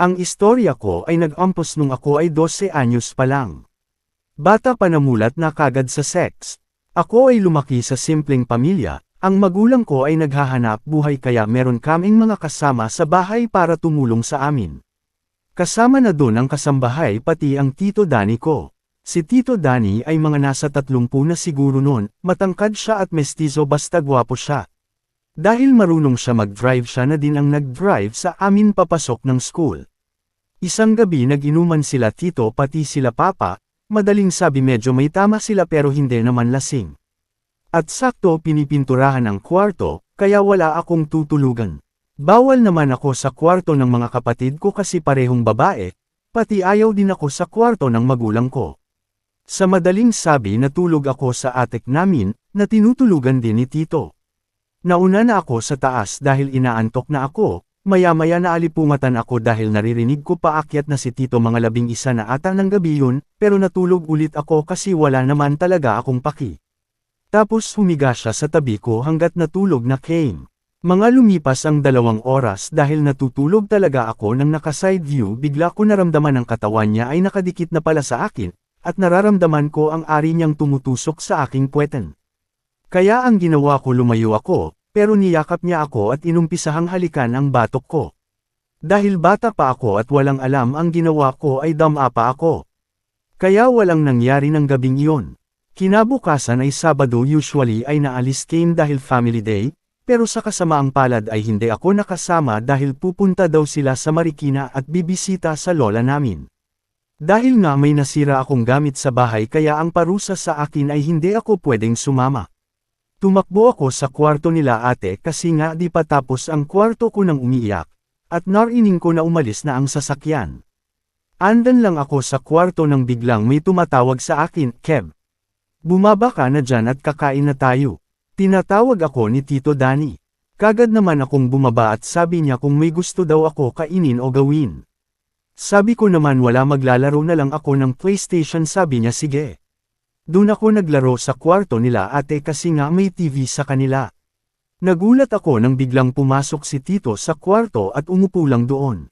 Ang istorya ko ay nag-umpos nung ako ay 12 anyos pa lang. Bata pa namulat na kagad sa sex. Ako ay lumaki sa simpleng pamilya, ang magulang ko ay naghahanap buhay kaya meron kaming mga kasama sa bahay para tumulong sa amin. Kasama na doon ang kasambahay pati ang Tito Danny ko. Si Tito Danny ay mga nasa 30 na siguro noon, matangkad siya at mestizo basta gwapo siya. Dahil marunong siya mag-drive siya na din ang nag-drive sa amin papasok ng school. Isang gabi nag-inuman sila Tito pati sila Papa, madaling sabi medyo may tama sila pero hindi naman lasing. At sakto pinipinturahan ang kwarto, kaya wala akong tutulugan. Bawal naman ako sa kwarto ng mga kapatid ko kasi parehong babae, pati ayaw din ako sa kwarto ng magulang ko. Sa madaling sabi natulog ako sa attic namin, na tinutulugan din ni Tito. Nauna na ako sa taas dahil inaantok na ako, maya-maya naalipungatan ako dahil naririnig ko paakyat na si Tito mga 11 na ata ng gabi yun, pero natulog ulit ako kasi wala naman talaga akong paki. Tapos humiga siya sa tabi ko hanggat natulog na came. Mga lumipas ang 2 oras dahil natutulog talaga ako nang naka-side view bigla ko naramdaman ang katawan niya ay nakadikit na pala sa akin, at nararamdaman ko ang ari niyang tumutusok sa aking puweten. Kaya ang ginawa ko lumayo ako, pero niyakap niya ako at inumpisahang halikan ang batok ko. Dahil bata pa ako at walang alam ang ginawa ko ay dama pa ako. Kaya walang nangyari ng gabing iyon. Kinabukasan ay Sabado usually ay naalis came dahil family day, pero sa kasamaang palad ay hindi ako nakasama dahil pupunta daw sila sa Marikina at bibisita sa lola namin. Dahil nga may nasira akong gamit sa bahay kaya ang parusa sa akin ay hindi ako pwedeng sumama. Tumakbo ako sa kwarto nila ate kasi nga di pa tapos ang kwarto ko nang umiiyak, at narinig ko na umalis na ang sasakyan. Andan lang ako sa kwarto nang biglang may tumatawag sa akin, Kev. Bumaba ka na dyan at kakain na tayo. Tinatawag ako ni Tito Danny. Kagad naman akong bumaba at sabi niya kung may gusto daw ako kainin o gawin. Sabi ko naman wala maglalaro na lang ako ng PlayStation sabi niya sige. Doon ako naglaro sa kwarto nila ate kasi nga may TV sa kanila. Nagulat ako nang biglang pumasok si Tito sa kwarto at umupo lang doon.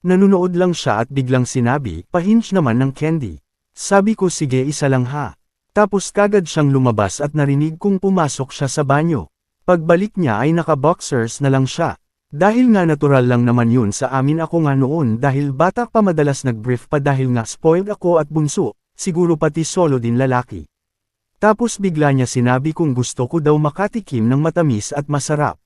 Nanunood lang siya at biglang sinabi, pahinch naman ng candy. Sabi ko sige isa lang ha. Tapos kagad siyang lumabas at narinig kong pumasok siya sa banyo. Pagbalik niya ay naka-boxers na lang siya. Dahil nga natural lang naman yun sa amin ako nga noon dahil bata pa madalas nag-brief pa dahil nga spoiled ako at bunso. Siguro pati solo din lalaki. Tapos bigla niya sinabi kung gusto ko daw makatikim ng matamis at masarap.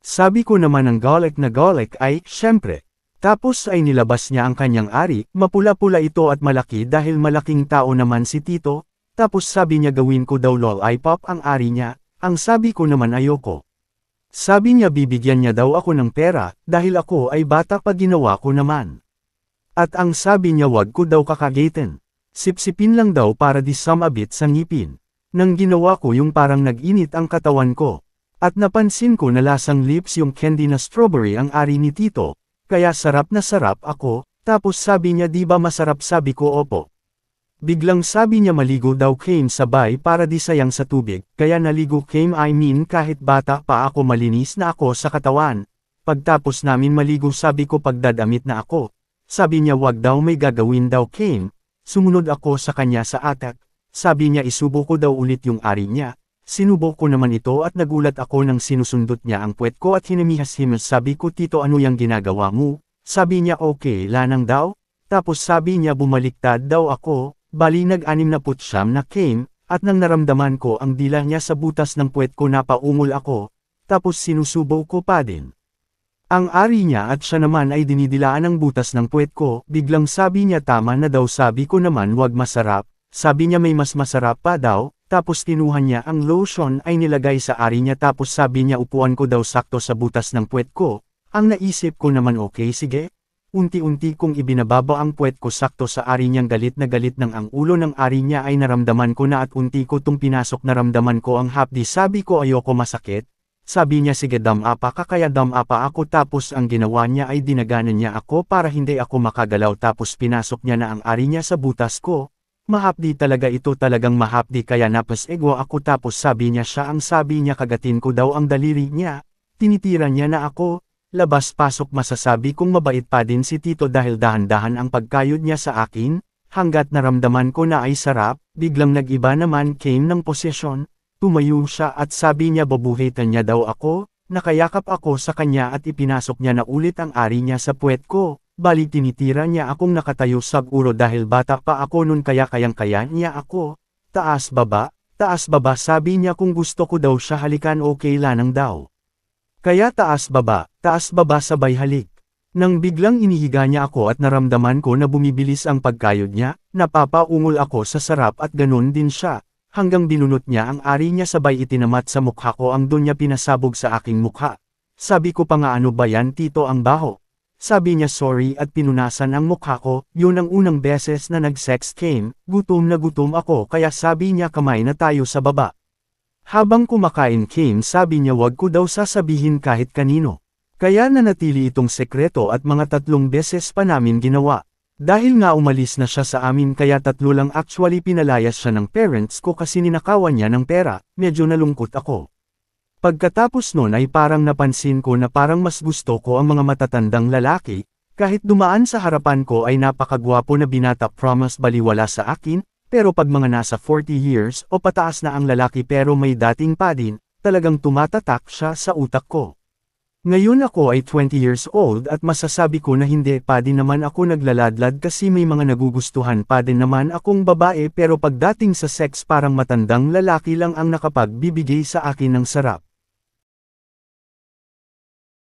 Sabi ko naman ang garlic na garlic ay, syempre. Tapos ay nilabas niya ang kanyang ari, mapula-pula ito at malaki dahil malaking tao naman si Tito. Tapos sabi niya gawin ko daw lollipop ang ari niya, ang sabi ko naman ayoko. Sabi niya bibigyan niya daw ako ng pera, dahil ako ay bata pa ginawa ko naman. At ang sabi niya wag ko daw kakagatin. Sipsipin lang daw para di sumabit sa ngipin. Nang ginawa ko yung parang nag-init ang katawan ko. At napansin ko na lasang lips yung candy na strawberry ang ari ni Tito, kaya sarap na sarap ako, tapos sabi niya di ba masarap sabi ko opo. Biglang sabi niya maligo daw came sabay para di sayang sa tubig, kaya naligo came I mean kahit bata pa ako malinis na ako sa katawan. Pagtapos namin maligo sabi ko pagdadamit na ako. Sabi niya wag daw may gagawin daw came. Sumunod ako sa kanya sa attic, sabi niya isubo ko daw ulit yung ari niya, sinubo ko naman ito at nagulat ako nang sinusundot niya ang puwet ko at hinamihas-himas sabi ko Tito ano yung ginagawa mo, sabi niya okay lanang daw, tapos sabi niya bumaliktad daw ako, bali nag-6 na came, at nang naramdaman ko ang dila niya sa butas ng puwet ko napaungol ako, tapos sinusubo ko pa din. Ang ari niya at siya naman ay dinidilaan ng butas ng puwet ko, biglang sabi niya tama na daw sabi ko naman wag masarap, sabi niya may mas masarap pa daw, tapos kinuha niya ang lotion ay nilagay sa ari niya tapos sabi niya upuan ko daw sakto sa butas ng puwet ko, ang naisip ko naman okay sige. Unti-unti kong ibinababa ang puwet ko sakto sa ari niyang galit na galit ng ang ulo ng ari niya ay naramdaman ko na at unti ko tung pinasok naramdaman ko ang hapdi sabi ko ayoko masakit. Sabi niya sige dam-apa ka kaya dam-apa ako tapos ang ginawa niya ay dinaganan niya ako para hindi ako makagalaw tapos pinasok niya na ang ari niya sa butas ko. Mahapdi talaga ito talagang mahapdi kaya napasegwa ako tapos sabi niya siya ang sabi niya kagatin ko daw ang daliri niya. Tinitira niya na ako, labas-pasok masasabi kong mabait pa din si Tito dahil dahan-dahan ang pagkayod niya sa akin, hanggat naramdaman ko na ay sarap, biglang nag-iba naman came ng posesyon, tumayo siya at sabi niya babuhitan niya daw ako, nakayakap ako sa kanya at ipinasok niya na ulit ang ari niya sa puwet ko, bali tinitira niya akong nakatayo sa guro dahil bata pa ako nun kaya kayang-kaya niya ako, taas baba sabi niya kung gusto ko daw siya halikan o kailanang daw. Kaya taas baba sabay halik. Nang biglang inihiga niya ako at naramdaman ko na bumibilis ang pagkayod niya, napapaungol ako sa sarap at ganun din siya, hanggang dinunot niya ang ari niya sabay itinamat sa mukha ko ang doon niya pinasabog sa aking mukha. Sabi ko pa nga ano ba yan Tito ang baho. Sabi niya sorry at pinunasan ang mukha ko, yun ang unang beses na nag-sex came, gutom na gutom ako kaya sabi niya kamay na tayo sa baba. Habang kumakain came sabi niya wag ko daw sasabihin kahit kanino. Kaya nanatili itong sekreto at mga 3 beses pa namin ginawa. Dahil nga umalis na siya sa amin kaya 3 lang actually pinalayas siya ng parents ko kasi ninakawan niya ng pera, medyo nalungkot ako. Pagkatapos nun ay parang napansin ko na parang mas gusto ko ang mga matatandang lalaki, kahit dumaan sa harapan ko ay napakagwapo na binata promise baliwala sa akin, pero pag mga nasa 40 years o pataas na ang lalaki pero may dating pa din, talagang tumatatak siya sa utak ko. Ngayon ako ay 20 years old at masasabi ko na hindi pa din naman ako naglaladlad kasi may mga nagugustuhan pa din naman akong babae pero pagdating sa sex parang matandang lalaki lang ang nakapagbibigay sa akin ng sarap.